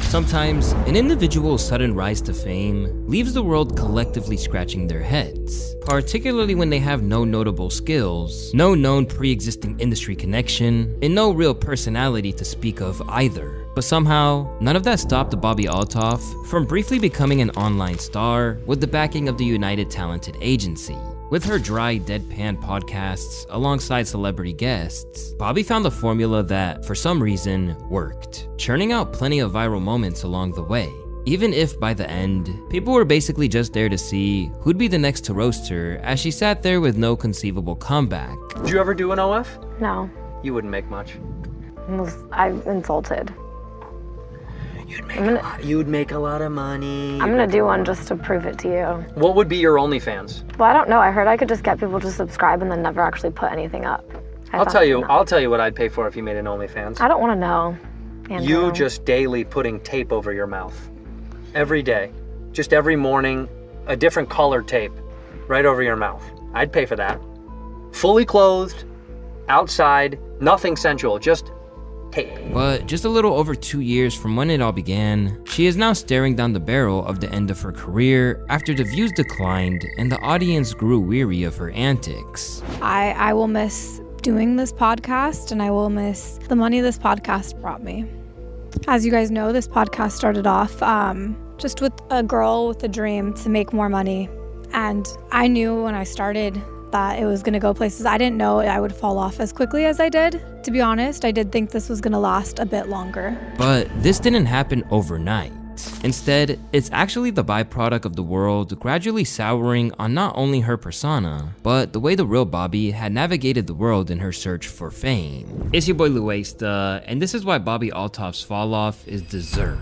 Sometimes, an individual's sudden rise to fame leaves the world collectively scratching their heads, particularly when they have no notable skills, no known pre-existing industry connection, and no real personality to speak of either. But somehow, none of that stopped Bobbi Althoff from briefly becoming an online star with the backing of the United Talented Agency. With her dry, deadpan podcasts alongside celebrity guests, Bobbi found a formula that, for some reason, worked, churning out plenty of viral moments along the way. Even if by the end, people were basically just there to see who'd be the next to roast her as she sat there with no conceivable comeback. Did you ever do an OF? No. You wouldn't make much. I'm insulted. You'd make a lot of money. I'm gonna do one just to prove it to you. What would be your OnlyFans? Well, I don't know. I heard I could just get people to subscribe and then never actually put anything up. I'll tell you what I'd pay for if you made an OnlyFans. I don't want to know. Andrew. You just daily putting tape over your mouth. Every day. Just every morning, a different colored tape right over your mouth. I'd pay for that. Fully clothed, outside, nothing sensual, just tape. But just a little over 2 years from when it all began, she is now staring down the barrel of the end of her career after the views declined and the audience grew weary of her antics. I will miss doing this podcast, and I will miss the money this podcast brought me. As you guys know, this podcast started off just with a girl with a dream to make more money. And I knew when I started that it was going to go places. I didn't know I would fall off as quickly as I did. To be honest, I did think this was going to last a bit longer. But this didn't happen overnight. Instead, it's actually the byproduct of the world gradually souring on not only her persona, but the way the real Bobbi had navigated the world in her search for fame. It's your boy Louaista, and this is why Bobbi Althoff's fall off is deserved.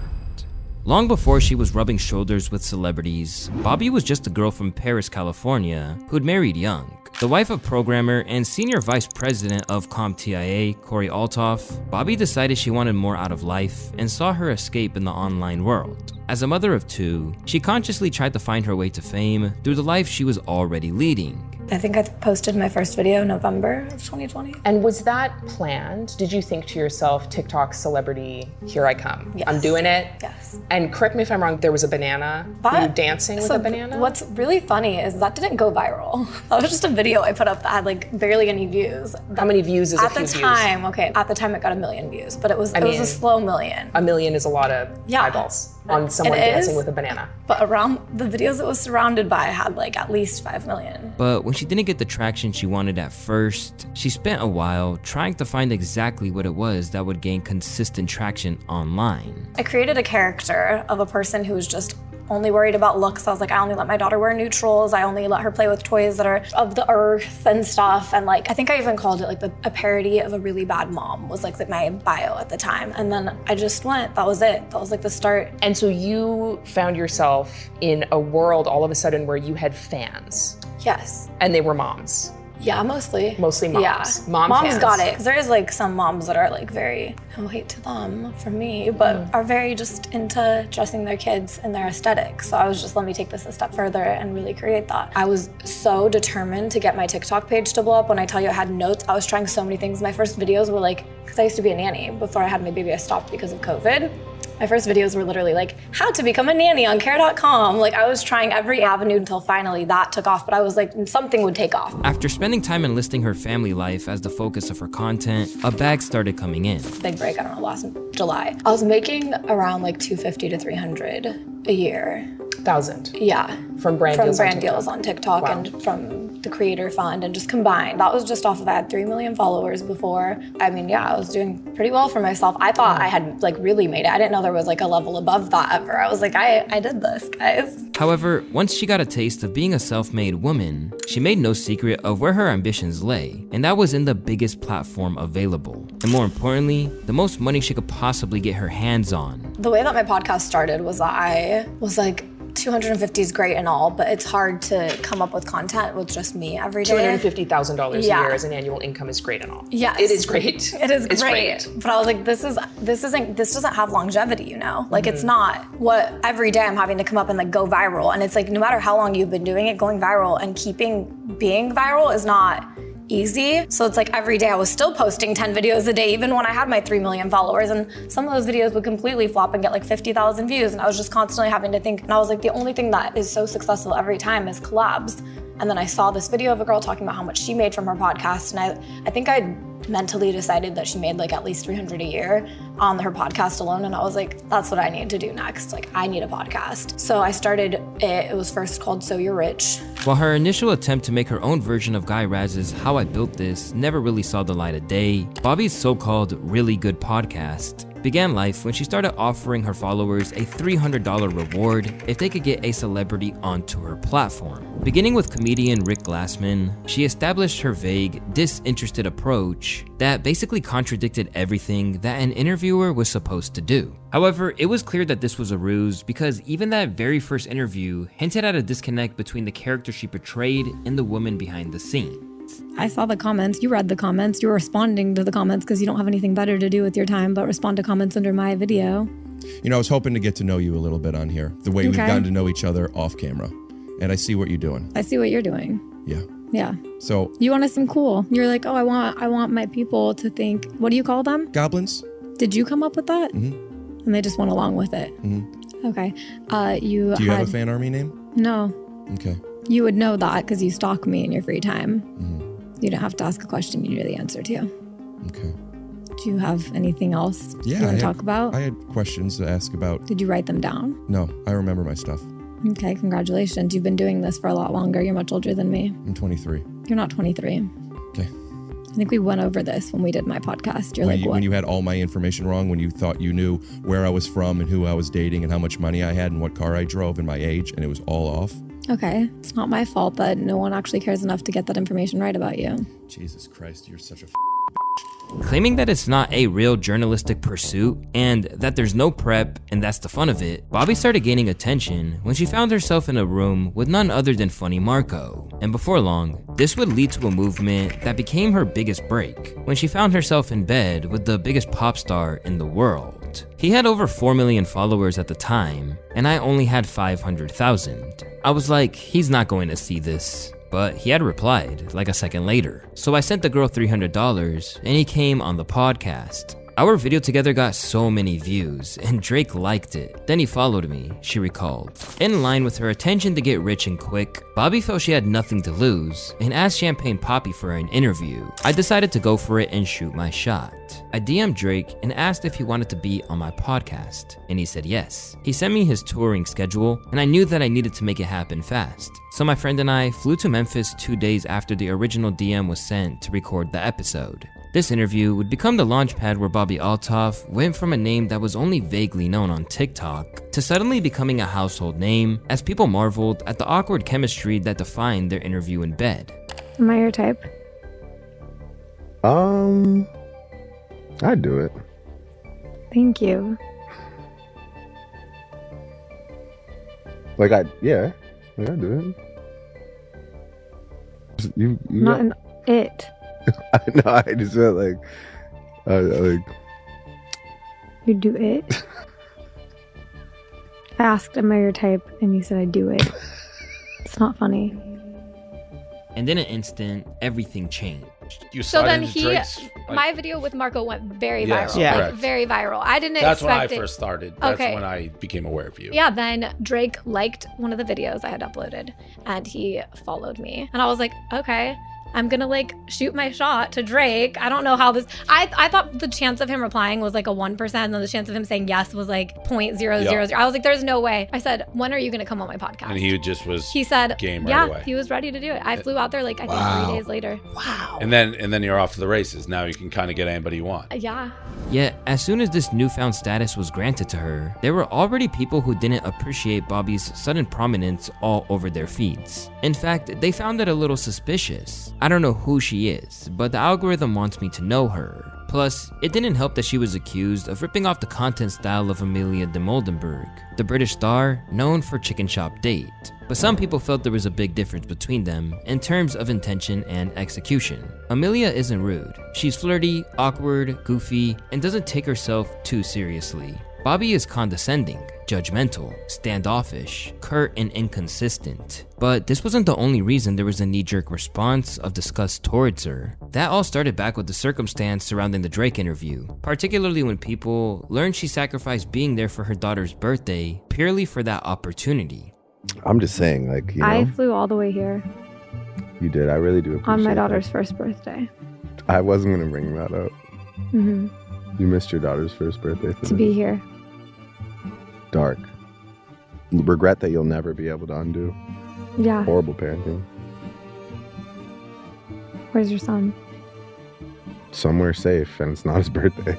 Long before she was rubbing shoulders with celebrities, Bobbi was just a girl from Paris, California, who'd married young. The wife of programmer and senior vice president of CompTIA, Corey Althoff, Bobbi decided she wanted more out of life and saw her escape in the online world. As a mother of two, she consciously tried to find her way to fame through the life she was already leading. I think I posted my first video in November of 2020. And was that planned? Did you think to yourself, TikTok celebrity, here I come. Yes. I'm doing it? Yes. And correct me if I'm wrong, there was a banana. Were you dancing with a banana? What's really funny is that didn't go viral. That was just a video I put up that had like barely any views. How many views is a few views? At the time it got 1 million views, but it was a slow million. 1 million is a lot of eyeballs on someone dancing with a banana. But around the videos it was surrounded by had like at least 5 million. But when she didn't get the traction she wanted at first, she spent a while trying to find exactly what it was that would gain consistent traction online. I created a character of a person who was just only worried about looks. I was like, I only let my daughter wear neutrals. I only let her play with toys that are of the earth and stuff. And like, I think I even called it like a parody of a really bad mom was like my bio at the time. And then I just went, that was it. That was like the start. And so you found yourself in a world all of a sudden where you had fans. Yes. And they were moms. Yeah, mostly. Mostly moms. Yeah. Moms fans. Got it. 'Cause there is like some moms that are like very, no hate to them from me, but are very just into dressing their kids in their aesthetic. So I was just, let me take this a step further and really create that. I was so determined to get my TikTok page to blow up. When I tell you I had notes, I was trying so many things. My first videos were like, because I used to be a nanny before I had my baby, I stopped because of COVID. My first videos were literally like, how to become a nanny on care.com. Like I was trying every avenue until finally that took off, but I was like, something would take off. After spending time enlisting her family life as the focus of her content, a bag started coming in. Big break, I don't know, last July. I was making around like 250 to 300 a year. 1,000? Yeah. From brand deals on TikTok wow. And from the creator fund and just combined. That was just off of, I had 3 million followers before. I mean, yeah, I was doing pretty well for myself. I thought I had like really made it. I didn't know there was like a level above that ever. I was like, I did this, guys. However, once she got a taste of being a self-made woman, she made no secret of where her ambitions lay, and that was in the biggest platform available. And more importantly, the most money she could possibly get her hands on. The way that my podcast started was that I was like, 250 is great and all, but it's hard to come up with content with just me every day. $250,000 a year as an annual income is great and all. Yes. It is great. It is great. But I was like, this doesn't have longevity, you know? Like it's not what every day I'm having to come up and like go viral. And it's like, no matter how long you've been doing it, going viral and being viral is not easy. So it's like every day I was still posting 10 videos a day, even when I had my 3 million followers. And some of those videos would completely flop and get like 50,000 views. And I was just constantly having to think. And I was like, the only thing that is so successful every time is collabs. And then I saw this video of a girl talking about how much she made from her podcast. And I think I mentally decided that she made like at least 300 a year on her podcast alone. And I was like, that's what I need to do next. Like, I need a podcast. So I started it. It was first called So You're Rich. While her initial attempt to make her own version of Guy Raz's How I Built This never really saw the light of day, Bobbi's so-called really good podcast began life when she started offering her followers a $300 reward if they could get a celebrity onto her platform. Beginning with comedian Rick Glassman, she established her vague, disinterested approach that basically contradicted everything that an interviewer was supposed to do. However, it was clear that this was a ruse because even that very first interview hinted at a disconnect between the character she portrayed and the woman behind the scenes. I saw the comments, you read the comments, you were responding to the comments because you don't have anything better to do with your time but respond to comments under my video. You know, I was hoping to get to know you a little bit on here, the way we've gotten to know each other off camera. And I see what you're doing. I see what you're doing. Yeah. Yeah. So you want to seem cool. You're like, oh, I want my people to think, what do you call them? goblins? Did you come up with that? Mm-hmm. And they just went along with it. Mm-hmm. Okay. Do you have a fan army name? No. Okay. You would know that because you stalk me in your free time. Mm-hmm. You don't have to ask a question you know the answer to. Okay. Do you have anything else you want to talk about? I had questions to ask about. Did you write them down? No, I remember my stuff. Okay, congratulations. You've been doing this for a lot longer. You're much older than me. I'm 23. You're not 23. Okay. I think we went over this when we did my podcast. You're when you had all my information wrong, when you thought you knew where I was from and who I was dating and how much money I had and what car I drove and my age, and it was all off. Okay, it's not my fault that no one actually cares enough to get that information right about you. Jesus Christ, you're such a Claiming that it's not a real journalistic pursuit and that there's no prep and that's the fun of it, Bobbi started gaining attention when she found herself in a room with none other than Funny Marco. And before long, this would lead to a movement that became her biggest break when she found herself in bed with the biggest pop star in the world. He had over 4 million followers at the time, and I only had 500,000. I was like, he's not going to see this. But he had replied like a second later. So I sent the girl $300 and he came on the podcast. Our video together got so many views and Drake liked it. Then he followed me, she recalled. In line with her attention to get rich and quick, Bobbi felt she had nothing to lose and asked Champagne Poppy for an interview. I decided to go for it and shoot my shot. I DM'd Drake and asked if he wanted to be on my podcast, and he said yes. He sent me his touring schedule, and I knew that I needed to make it happen fast. So my friend and I flew to Memphis 2 days after the original DM was sent to record the episode. This interview would become the launchpad where Bobbi Althoff went from a name that was only vaguely known on TikTok to suddenly becoming a household name as people marveled at the awkward chemistry that defined their interview in bed. Am I your type? I'd do it. Thank you. I'd do it. You Not an it. I know. I just felt like, You do it? I asked, am I your type? And you said I do it. It's not funny. And in an instant, everything changed. So then my video with Marco went very viral. Yeah. Like, very viral. I didn't That's when I expect it. first started. That's Okay. when I became aware of you. Yeah, then Drake liked one of the videos I had uploaded and he followed me. And I was like, okay, I'm gonna shoot my shot to Drake. I don't know how this, I thought the chance of him replying was like a 1% and then the chance of him saying yes was like 0.000. I was like, there's no way. I said, when are you gonna come on my podcast? And he just was He said, game right yeah, away. he was ready to do it. I flew out there I think 3 days later. Wow. And then you're off to the races. Now you can kind of get anybody you want. Yeah. Yet, as soon as this newfound status was granted to her, there were already people who didn't appreciate Bobbi's sudden prominence all over their feeds. In fact, they found it a little suspicious. I don't know who she is, but the algorithm wants me to know her. Plus, it didn't help that she was accused of ripping off the content style of Amelia de Moldenberg, the British star known for Chicken Shop Date. But some people felt there was a big difference between them in terms of intention and execution. Amelia isn't rude. She's flirty, awkward, goofy, and doesn't take herself too seriously. Bobbi is condescending, judgmental, standoffish, curt, and inconsistent. But this wasn't the only reason there was a knee-jerk response of disgust towards her. That all started back with the circumstance surrounding the Drake interview, particularly when people learned she sacrificed being there for her daughter's birthday purely for that opportunity. I'm just saying, like, you know, I flew all the way here you did. I really do appreciate on my that. daughter's first birthday. I wasn't going to bring that up. Hmm. You missed your daughter's first birthday for To be here. Dark. Regret that you'll never be able to undo. Yeah. Horrible parenting. Where's your son? Somewhere safe, and it's not his birthday.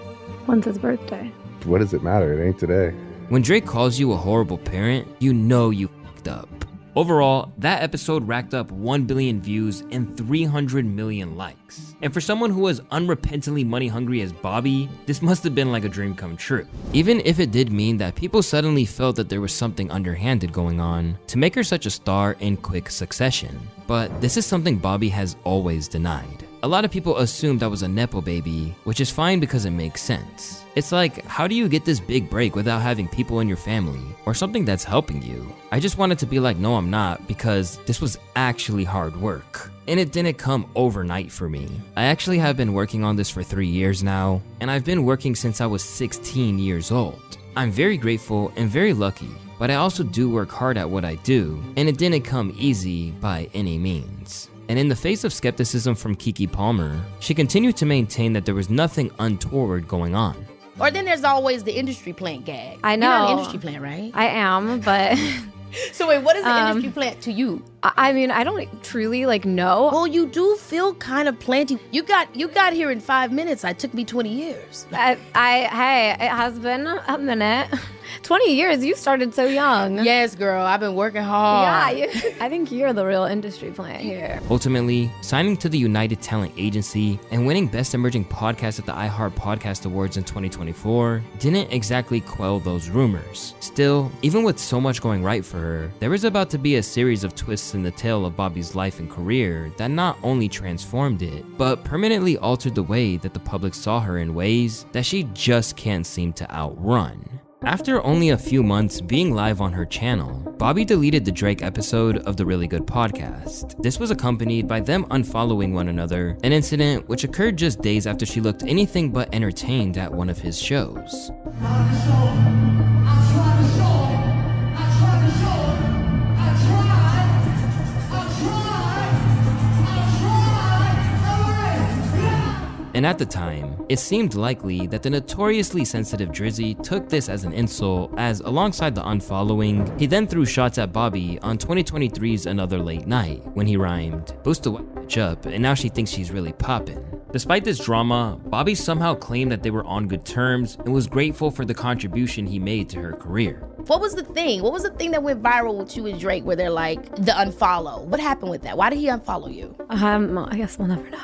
When's his birthday? What does it matter? It ain't today. When Drake calls you a horrible parent, you know you fucked up. Overall, that episode racked up 1 billion views and 300 million likes. And for someone who was unrepentantly money hungry as Bobbi, this must have been like a dream come true. Even if it did mean that people suddenly felt that there was something underhanded going on to make her such a star in quick succession. But this is something Bobbi has always denied. A lot of people assumed I was a Nepo baby, which is fine because it makes sense. It's like, how do you get this big break without having people in your family or something that's helping you? I just wanted to be like, no, I'm not, because this was actually hard work. And it didn't come overnight for me. I actually have been working on this for 3 years now, and I've been working since I was 16 years old. I'm very grateful and very lucky, but I also do work hard at what I do, and it didn't come easy by any means. And in the face of skepticism from Keke Palmer, she continued to maintain that there was nothing untoward going on. Or then there's always the industry plant gag. I know. You're not an industry plant, right? I am, but So wait, what is the industry plant to you? I mean, I don't truly know. Well, you do feel kind of planty. You got here in 5 minutes. It took me 20 years. Hey, it has been a minute. 20 years, you started so young. Yes, girl, I've been working hard. Yeah, I think you're the real industry plant here. Ultimately, signing to the United Talent Agency and winning Best Emerging Podcast at the iHeart Podcast Awards in 2024 didn't exactly quell those rumors. Still, even with so much going right for her, there was about to be a series of twists in the tale of Bobbi's life and career that not only transformed it, but permanently altered the way that the public saw her in ways that she just can't seem to outrun. After only a few months being live on her channel, Bobbi deleted the Drake episode of the Really Good Podcast. This was accompanied by them unfollowing one another, an incident which occurred just days after she looked anything but entertained at one of his shows. And at the time, it seemed likely that the notoriously sensitive Drizzy took this as an insult, as alongside the unfollowing, he then threw shots at Bobbi on 2023's Another Late Night when he rhymed, "Boost the bitch up, and now she thinks she's really poppin'." Despite this drama, Bobbi somehow claimed that they were on good terms and was grateful for the contribution he made to her career. What was the thing? What was the thing that went viral with you and Drake where they're like, the unfollow? What happened with that? Why did he unfollow you? I guess we'll never know.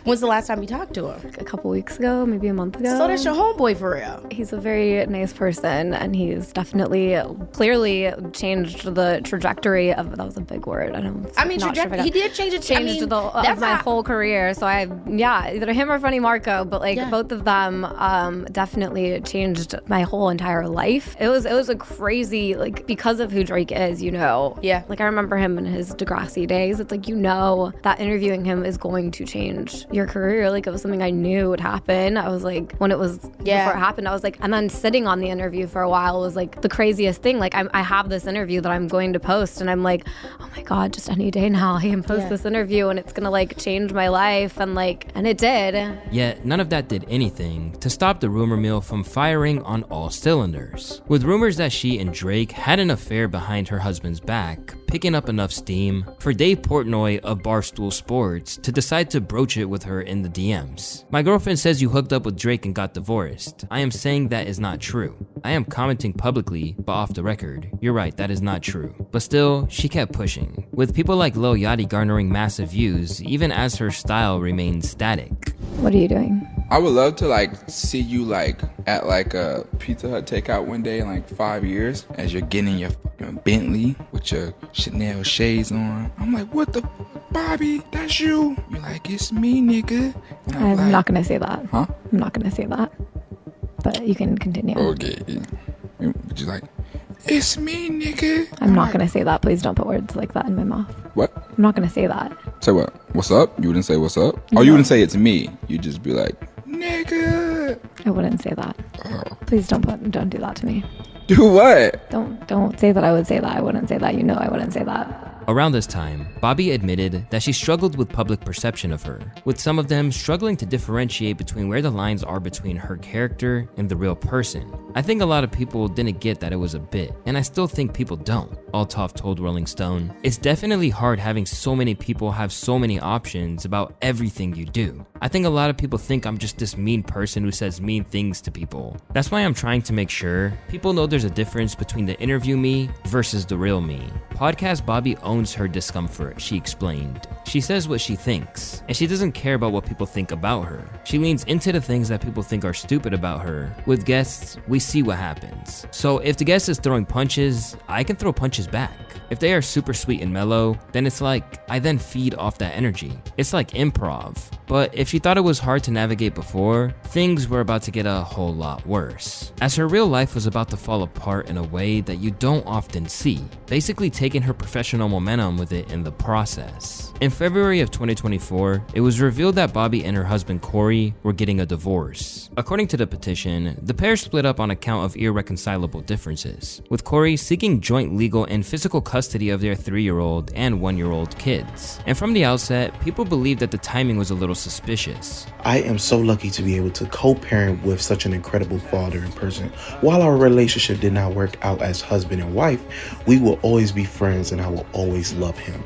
When's the last time you talked to him? A couple weeks ago, maybe a month ago. So that's your homeboy for real? He's a very nice person, and he's definitely, clearly changed the trajectory of, that was a big word. He did change it. Changed my whole career. So either him or Funny Marco, but both of them definitely changed my whole entire life. It was a crazy, because of who Drake is, Yeah. I remember him in his Degrassi days. It's that interviewing him is going to change your career. It was something I knew would happen. I was when it was, before it happened, I was and then sitting on the interview for a while was the craziest thing. I have this interview that I'm going to post, and I'm oh my God, just any day now I can post this interview, and it's gonna change my life, and it did. Yet none of that did anything to stop the rumor mill from firing on all cylinders, with rumors that she and Drake had an affair behind her husband's back picking up enough steam for Dave Portnoy of Barstool Sports to decide to broach it with her in the DMs. "My girlfriend says you hooked up with Drake and got divorced. I am saying that is not true. I am commenting publicly, but off the record. You're right, that is not true." But still, she kept pushing, with people like Lil Yachty garnering massive views, even as her style remained static. What are you doing? I would love to see you at a Pizza Hut takeout one day in 5 years as you're getting in your fucking Bentley with your Chanel shades on. I'm what the fuck, Bobbi? That's you? You're it's me, nigga. I'm not gonna say that. Huh? I'm not gonna say that. stop it. You can continue. Okay. But you like, it's me, nigga. I'm not going to say that. Please don't put words like that in my mouth. What? I'm not going to say that. Say what? What's up? You wouldn't say what's up? No. Oh, you wouldn't say it's me. You'd just be like, nigga. I wouldn't say that. Oh. Please don't do that to me. Do what? Don't say that I would say that. I wouldn't say that. You know I wouldn't say that. Around this time, Bobbi admitted that she struggled with public perception of her, with some of them struggling to differentiate between where the lines are between her character and the real person. I think a lot of people didn't get that it was a bit, and I still think people don't, Althoff told Rolling Stone. It's definitely hard having so many people have so many options about everything you do. I think a lot of people think I'm just this mean person who says mean things to people. That's why I'm trying to make sure people know there's a difference between the interview me versus the real me. Podcast Bobbi owns her discomfort, she explained. She says what she thinks, and she doesn't care about what people think about her. She leans into the things that people think are stupid about her. With guests, we see what happens. So if the guest is throwing punches, I can throw punches back. If they are super sweet and mellow, then it's like I then feed off that energy. It's like improv. But if she thought it was hard to navigate before, things were about to get a whole lot worse, as her real life was about to fall apart in a way that you don't often see, basically taking her professional momentum with it in the process. In February of 2024, it was revealed that Bobbi and her husband Corey were getting a divorce. According to the petition, the pair split up on account of irreconcilable differences, with Corey seeking joint legal and physical custody of their 3-year-old and 1-year-old kids. And from the outset, people believed that the timing was a little suspicious. I am so lucky to be able to co-parent with such an incredible father and person. While our relationship did not work out as husband and wife, we will always be friends and I will always love him.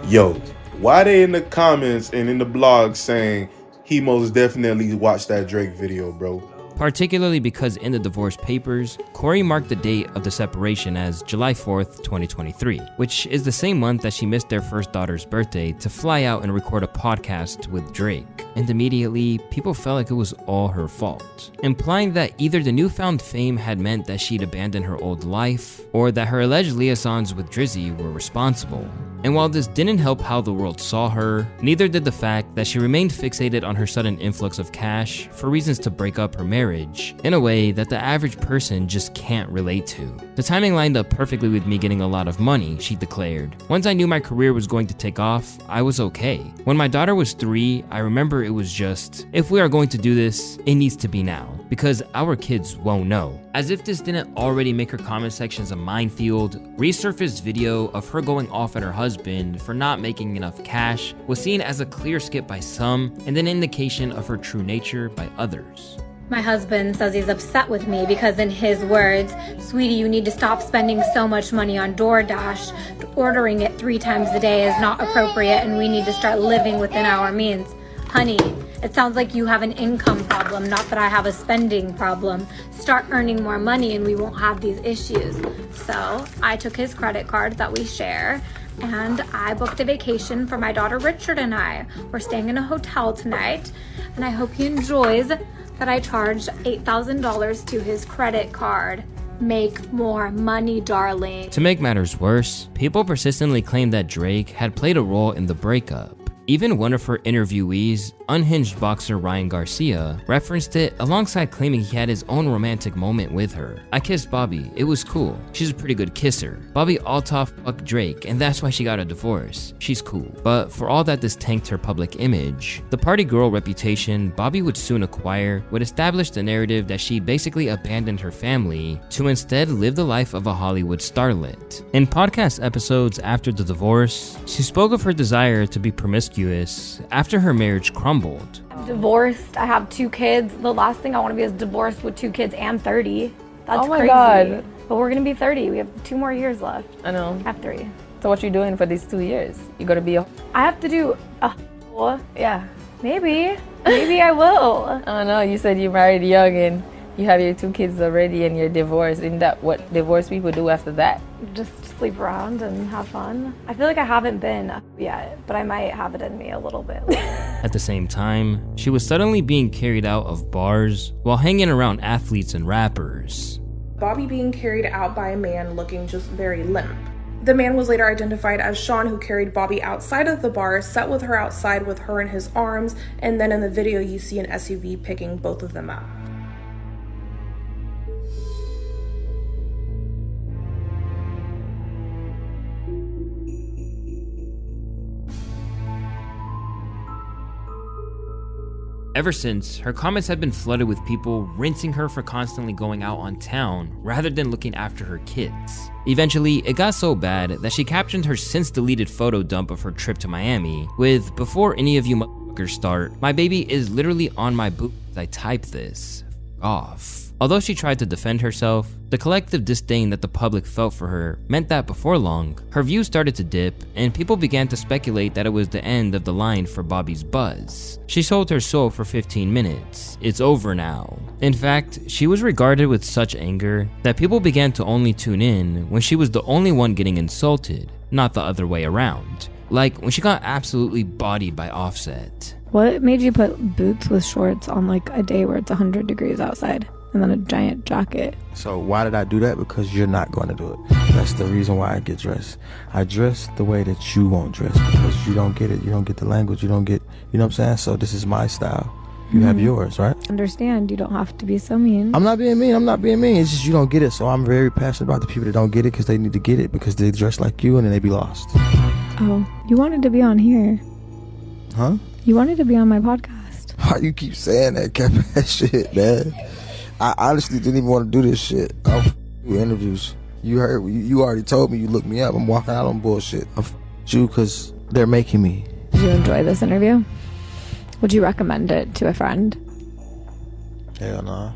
Yo, why they in the comments and in the blog saying he most definitely watched that Drake video, bro? Particularly because in the divorce papers, Corey marked the date of the separation as July 4th, 2023, which is the same month that she missed their first daughter's birthday to fly out and record a podcast with Drake. And immediately, people felt like it was all her fault, implying that either the newfound fame had meant that she'd abandoned her old life, or that her alleged liaisons with Drizzy were responsible. And while this didn't help how the world saw her, neither did the fact that she remained fixated on her sudden influx of cash for reasons to break up her marriage in a way that the average person just can't relate to. The timing lined up perfectly with me getting a lot of money, she declared. Once I knew my career was going to take off, I was okay. When my daughter was 3, I remember it was just, if we are going to do this, it needs to be now, because our kids won't know. As if this didn't already make her comment sections a minefield, resurfaced video of her going off at her husband for not making enough cash was seen as a clear skip by some and an indication of her true nature by others. My husband says he's upset with me because, in his words, "Sweetie, you need to stop spending so much money on DoorDash. Ordering it 3 times a day is not appropriate and we need to start living within our means. Honey, it sounds like you have an income problem, not that I have a spending problem. Start earning more money and we won't have these issues." So I took his credit card that we share and I booked a vacation for my daughter Richard and I. We're staying in a hotel tonight and I hope he enjoys that I charged $8,000 to his credit card. Make more money, darling. To make matters worse, people persistently claimed that Drake had played a role in the breakup. Even one of her interviewees, unhinged boxer Ryan Garcia, referenced it alongside claiming he had his own romantic moment with her. "I kissed Bobbi, it was cool. She's a pretty good kisser. Bobbi Althoff fucked Drake and that's why she got a divorce. She's cool." But for all that this tanked her public image, the party girl reputation Bobbi would soon acquire would establish the narrative that she basically abandoned her family to instead live the life of a Hollywood starlet. In podcast episodes after the divorce, she spoke of her desire to be promiscuous after her marriage crumbled. I'm divorced. I have 2 kids. The last thing I want to be is divorced with 2 kids and 30. That's oh my crazy. God. But we're going to be 30. We have 2 more years left. I know. I have 3. So what you doing for these 2 years? You gonna be a... I have to do a... Yeah. Maybe. Maybe I will. Oh no, you said you married young and you have your 2 kids already and you're divorced. Isn't that what divorced people do after that? Just sleep around and have fun. I feel like I haven't been yet, but I might have it in me a little bit. At the same time, she was suddenly being carried out of bars while hanging around athletes and rappers. Bobbi being carried out by a man looking just very limp. The man was later identified as Sean, who carried Bobbi outside of the bar, sat with her outside with her in his arms, and then in the video you see an SUV picking both of them up. Ever since, her comments have been flooded with people rinsing her for constantly going out on town rather than looking after her kids. Eventually, it got so bad that she captioned her since-deleted photo dump of her trip to Miami with, "Before any of you motherfuckers start, my baby is literally on my boob as I type this. F off." Although she tried to defend herself, the collective disdain that the public felt for her meant that before long, her views started to dip and people began to speculate that it was the end of the line for Bobbi's buzz. She sold her soul for 15 minutes. It's over now. In fact, she was regarded with such anger that people began to only tune in when she was the only one getting insulted, not the other way around. Like when she got absolutely bodied by Offset. What made you put boots with shorts on like a day where it's 100 degrees outside? And then a giant jacket. So why did I do that? Because you're not going to do it. That's the reason why I get dressed. I dress the way that you won't dress because you don't get it. You don't get the language. You don't get, you know what I'm saying? So this is my style. You have yours, right? Understand, you don't have to be so mean. I'm not being mean. I'm not being mean. It's just you don't get it. So I'm very passionate about the people that don't get it because they need to get it because they dress like you and then they be lost. Oh, you wanted to be on here. Huh? You wanted to be on my podcast. Why you keep saying that, Kevin? That shit, man. I honestly didn't even want to do this shit. I'll do interviews. You heard, you already told me you looked me up. I'm walking out on bullshit. I'm you because they're making me. Did you enjoy this interview? Would you recommend it to a friend? Hell no.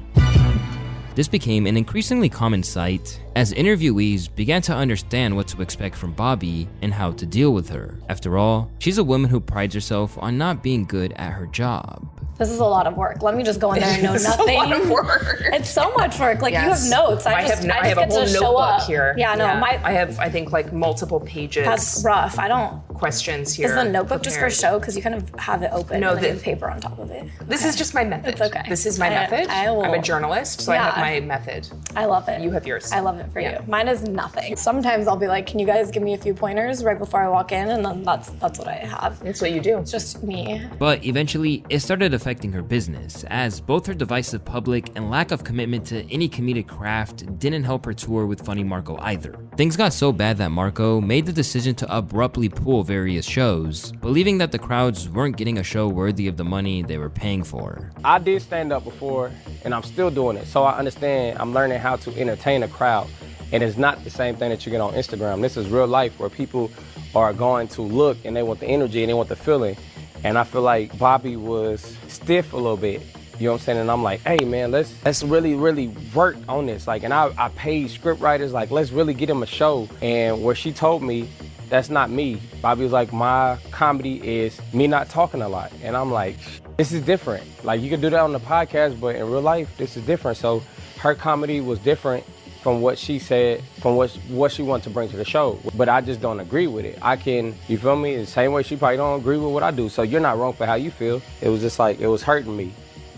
This became an increasingly common sight as interviewees began to understand what to expect from Bobbi and how to deal with her. After all, she's a woman who prides herself on not being good at her job. This is a lot of work. Let me just go in there and know nothing. It's a lot of work. It's so much work. Like, Yes. you have notes. I just I have a get whole to show notebook up. here. Yeah, no, I have, I think, like multiple pages. That's rough. I don't. Questions here. Is the notebook just for prepared. show? Because you kind of have it open No, and then you the- have paper on top of it. This is just my method. It's okay. This is my method. I'm a journalist, so I have my method. I love it. You have yours. I love it for you. Mine is nothing. Sometimes I'll be like, can you guys give me a few pointers right before I walk in? And then that's what I have. That's what you do. It's just me. But eventually, it started affecting her business, as both her divisive public and lack of commitment to any comedic craft didn't help her tour with Funny Marco either. Things got so bad that Marco made the decision to abruptly pull various shows, believing that the crowds weren't getting a show worthy of the money they were paying for. I did stand up before, and I'm still doing it, so I understand I'm learning how to entertain a crowd, and it's not the same thing that you get on Instagram. This is real life where people are going to look and they want the energy and they want the feeling, and I feel like Bobbi was stiff a little bit. You know what I'm saying? And I'm like, hey man, let's really work on this. Like, and I paid script writers, like, let's really get him a show. And where she told me, that's not me. Bobbi was like, my comedy is me not talking a lot. And I'm like, this is different. Like, you can do that on the podcast, but in real life, this is different. So her comedy was different from what she said, from what she wanted to bring to the show. But I just don't agree with it. I can, you feel me? The same way she probably don't agree with what I do. So you're not wrong for how you feel. It was just like, it was hurting me.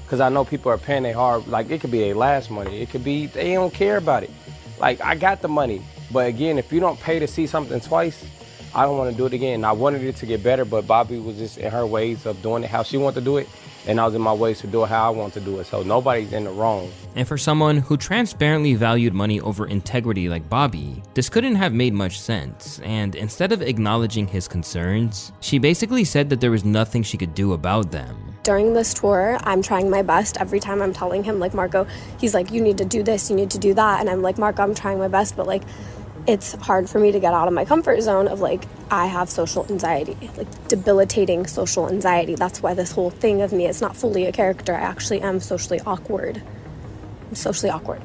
Because I know people are paying their hard, like it could be their last money. It could be, they don't care about it. Like, I got the money. But again, if you don't pay to see something twice, I don't want to do it again. I wanted it to get better, but Bobbi was just in her ways of doing it how she wanted to do it. And I was in my ways to do it how I want to do it. So nobody's in the wrong. And for someone who transparently valued money over integrity like Bobbi, this couldn't have made much sense. And instead of acknowledging his concerns, she basically said that there was nothing she could do about them. During this tour, I'm trying my best. Every time I'm telling him, like, Marco, he's like, you need to do this, you need to do that. And I'm like, Marco, I'm trying my best, but like, it's hard for me to get out of my comfort zone of like, I have social anxiety, like debilitating social anxiety. That's why this whole thing of me is not fully a character. I actually am socially awkward. I'm socially awkward.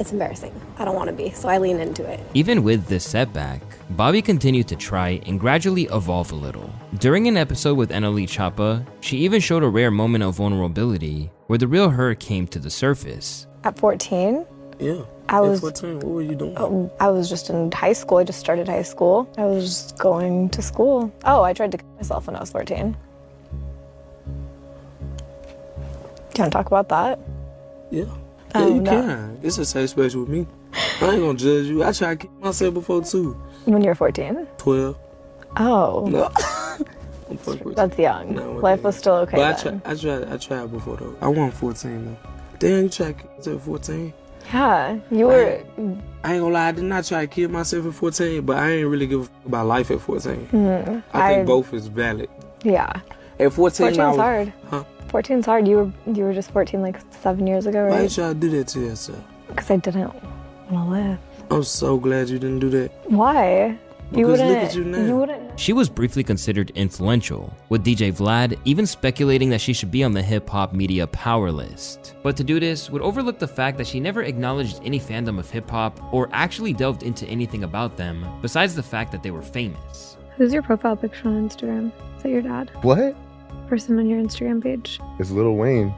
It's embarrassing. I don't want to be, so I lean into it. Even with this setback, Bobbi continued to try and gradually evolve a little. During an episode with Annalie Chapa, she even showed a rare moment of vulnerability where the real her came to the surface. At 14? Yeah. I was 14. What were you doing? I was just in high school. I just started high school. I was just going to school. Oh, I tried to kill myself when I was 14. Can I talk about that? Yeah. Oh, Yeah, you no. can. It's a safe space with me. I ain't gonna judge you. I tried to kill myself before too. When you were 14? 12. Oh. No. I'm fucking with That's young. No, I'm Life was still okay But then. I tried before though. I wasn't 14 though. Damn, you tried to kill yourself at 14? Yeah, you were. I ain't gonna lie, I did not try to kill myself at 14, but I ain't really give a fuck about life at 14. Mhm. I think both is valid. Yeah. At 14, 14's hard. Huh? 14's hard. You were just 14 like 7 years ago, right? Why did y'all do that to yourself? Because I didn't want to live. I'm so glad you didn't do that. Why? Because look at you now. You wouldn't. She was briefly considered influential, with DJ Vlad even speculating that she should be on the hip-hop media power list. But to do this would overlook the fact that she never acknowledged any fandom of hip-hop or actually delved into anything about them, besides the fact that they were famous. Who's your profile picture on Instagram? Is that your dad? What? Person on your Instagram page? It's Lil Wayne.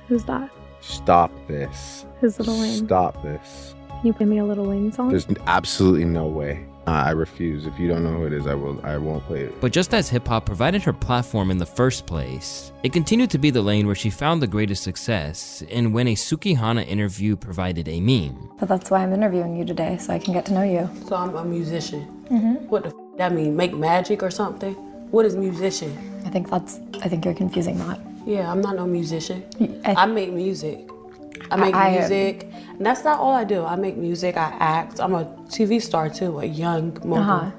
Who's that? Stop this. Who's Lil Wayne? Stop this. Can you play me a Lil Wayne song? There's absolutely no way. I refuse. If you don't know who it is, I won't play it. But just as hip-hop provided her platform in the first place, it continued to be the lane where she found the greatest success, and when a Sukihana interview provided a meme. But that's why I'm interviewing you today, so I can get to know you. So I'm a musician. Mm-hmm. What the f that mean? Make magic or something? What is musician? I think you're confusing that. Yeah, I'm not no musician. I make music. I make music, and that's not all I do. I make music, I act. I'm a TV star too, a young mogul.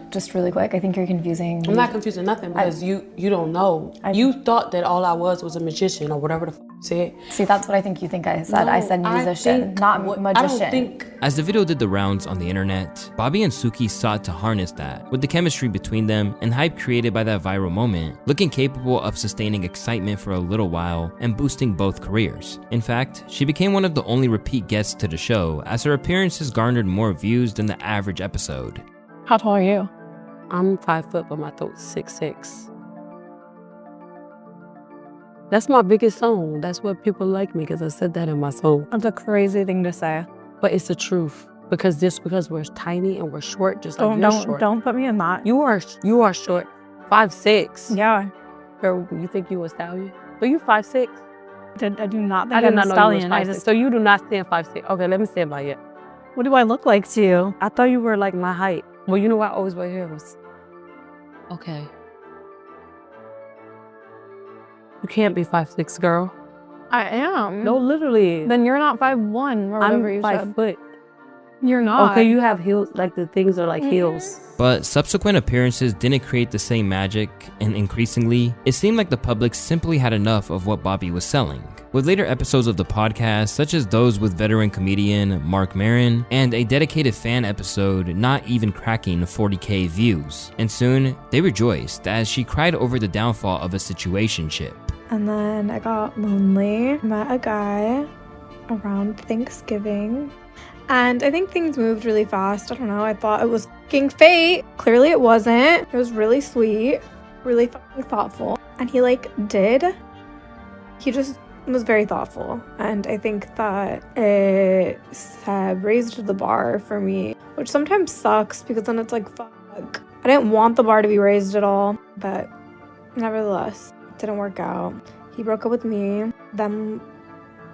Just really quick, I think you're confusing. I'm not confusing nothing because you don't know. You thought that all I was a magician or whatever the f you said. See, that's what I think you think I said. No, I said musician, not magician. I don't think. As the video did the rounds on the internet, Bobbi and Suki sought to harness that, with the chemistry between them and hype created by that viral moment, looking capable of sustaining excitement for a little while and boosting both careers. In fact, she became one of the only repeat guests to the show, as her appearances garnered more views than the average episode. How tall are you? I'm 5 foot, but my throat's 6'6". That's my biggest song. That's what people like me, because I said that in my song. That's a crazy thing to say. But it's the truth. Because we're tiny and we're short, just like you're short. Don't put me in that. You are short. 5'6". Yeah. Girl, you think you a stallion? So you 5'6"? I do not think I did I'm not a know stallion. you was 5'6". So you do not stand 5'6". Okay, let me stand by you. What do I look like to you? I thought you were like my height. Well, you know I always wear heels. Okay. You can't be 5'6", girl. I am. No, literally. Then you're not 5'1" or whatever you said. I'm 5 foot. You're not. Okay, you have heels, like the things are like heels. But subsequent appearances didn't create the same magic, and increasingly, it seemed like the public simply had enough of what Bobbi was selling. With later episodes of the podcast, such as those with veteran comedian Mark Maron, and a dedicated fan episode not even cracking 40K views. And soon, they rejoiced as she cried over the downfall of a situationship. And then I got lonely, met a guy around Thanksgiving. And I think things moved really fast. I don't know. I thought it was fucking fate. Clearly it wasn't. It was really sweet, really fucking thoughtful. And he just was very thoughtful. And I think that it raised the bar for me, which sometimes sucks because then it's like, fuck. I didn't want the bar to be raised at all, but nevertheless, it didn't work out. He broke up with me. Then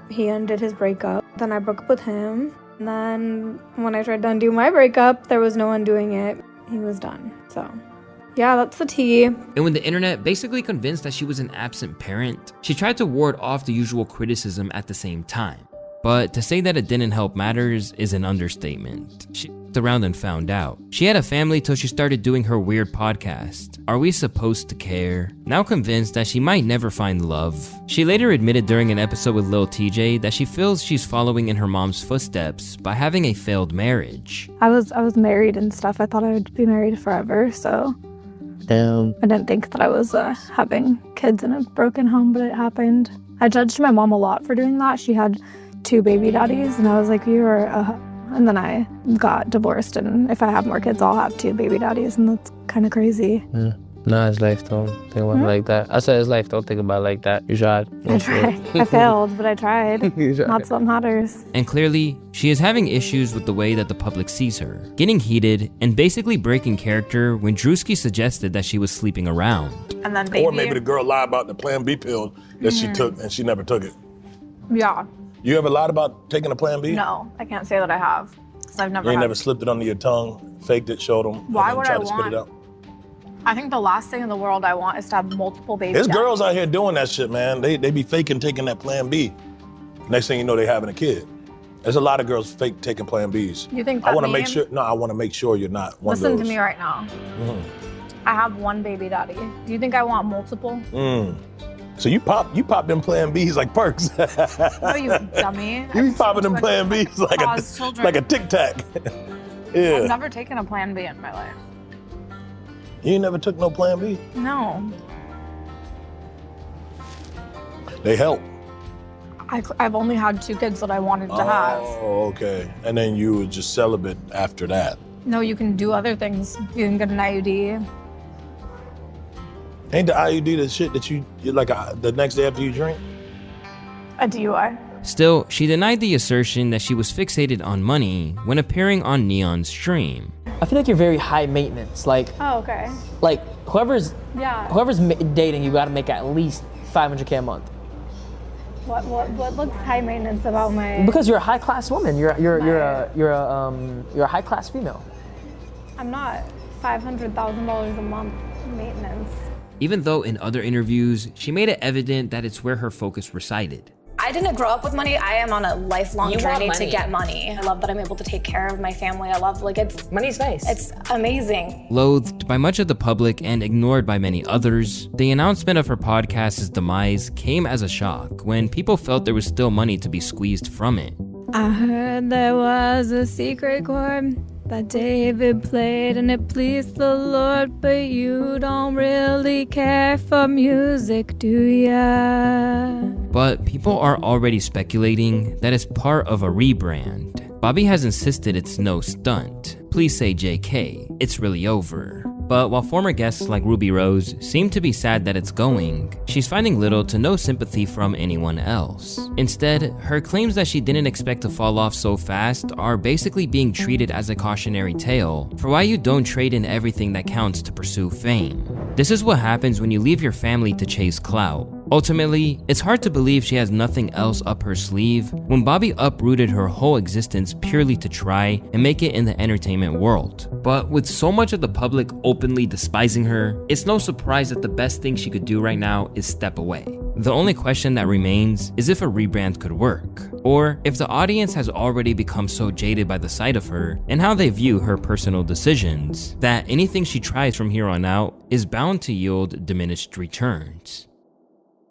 he ended his breakup. Then I broke up with him. And then when I tried to undo my breakup, there was no undoing it. He was done. So yeah, that's the tea. And when the internet basically convinced that she was an absent parent, she tried to ward off the usual criticism at the same time. But to say that it didn't help matters is an understatement. She looked around and found out. She had a family till she started doing her weird podcast, Are We Supposed to Care? Now convinced that she might never find love. She later admitted during an episode with Lil TJ that she feels she's following in her mom's footsteps by having a failed marriage. I was married and stuff. I thought I would be married forever, so Damn. I didn't think that I was having kids in a broken home, but it happened. I judged my mom a lot for doing that. She had 2 baby daddies, and I was like, you are a... And then I got divorced, and if I have more kids, I'll have 2 baby daddies, and that's kind of crazy. Yeah. Nah, it's life, don't think about it like that. I said it's life, don't think about it like that. You tried. I tried. I failed, but I tried. That's what matters. And clearly, she is having issues with the way that the public sees her, getting heated and basically breaking character when Drewski suggested that she was sleeping around. And then Or maybe the girl lied about the Plan B pill that she took and she never took it. Yeah. You ever lied about taking a Plan B? No, I can't say that I have, because I've never You ain't had. never slipped it under your tongue, faked it, showed them, Why and would then I tried to spit it out? I think the last thing in the world I want is to have multiple baby There's daddies. girls out here doing that shit, man. They be faking taking that Plan B. Next thing you know, they having a kid. There's a lot of girls fake taking Plan Bs. You think I that want to me? make sure. No, I want to make sure you're not one Listen of to those. me right now. I have one baby daddy. Do you think I want multiple? So you pop them Plan Bs like perks. No, you dummy. You be popping them Plan Bs like a Tic Tac. Yeah. I've never taken a Plan B in my life. You ain't never took no Plan B? No. They help. I've only had 2 kids that I wanted to have. Oh, okay. And then you were just celibate after that. No, you can do other things. You can get an IUD. Ain't the IUD the shit that you like the next day after you drink? A DUI. Still, she denied the assertion that she was fixated on money when appearing on Neon's stream. I feel like you're very high maintenance. Like, Oh, okay. like whoever's Yeah. dating, you got to make at least $500K a month. What looks high maintenance about my? Because you're a high class woman. You're a high class female. I'm not $500,000 a month maintenance. Even though in other interviews, she made it evident that it's where her focus resided. I didn't grow up with money. I am on a lifelong You want journey to money. get money. I love that I'm able to take care of my family. I love, money's nice. It's amazing. Loathed by much of the public and ignored by many others, the announcement of her podcast's demise came as a shock when people felt there was still money to be squeezed from it. I heard there was a secret chord that David played and it pleased the Lord, but you don't really care for music, do ya? But people are already speculating that it's part of a rebrand. Bobbi has insisted it's no stunt. Please say JK, it's really over. But while former guests like Ruby Rose seem to be sad that it's going, she's finding little to no sympathy from anyone else. Instead, her claims that she didn't expect to fall off so fast are basically being treated as a cautionary tale for why you don't trade in everything that counts to pursue fame. This is what happens when you leave your family to chase clout. Ultimately, it's hard to believe she has nothing else up her sleeve when Bobbi uprooted her whole existence purely to try and make it in the entertainment world. But with so much of the public openly despising her, it's no surprise that the best thing she could do right now is step away. The only question that remains is if a rebrand could work, or if the audience has already become so jaded by the sight of her and how they view her personal decisions that anything she tries from here on out is bound to yield diminished returns.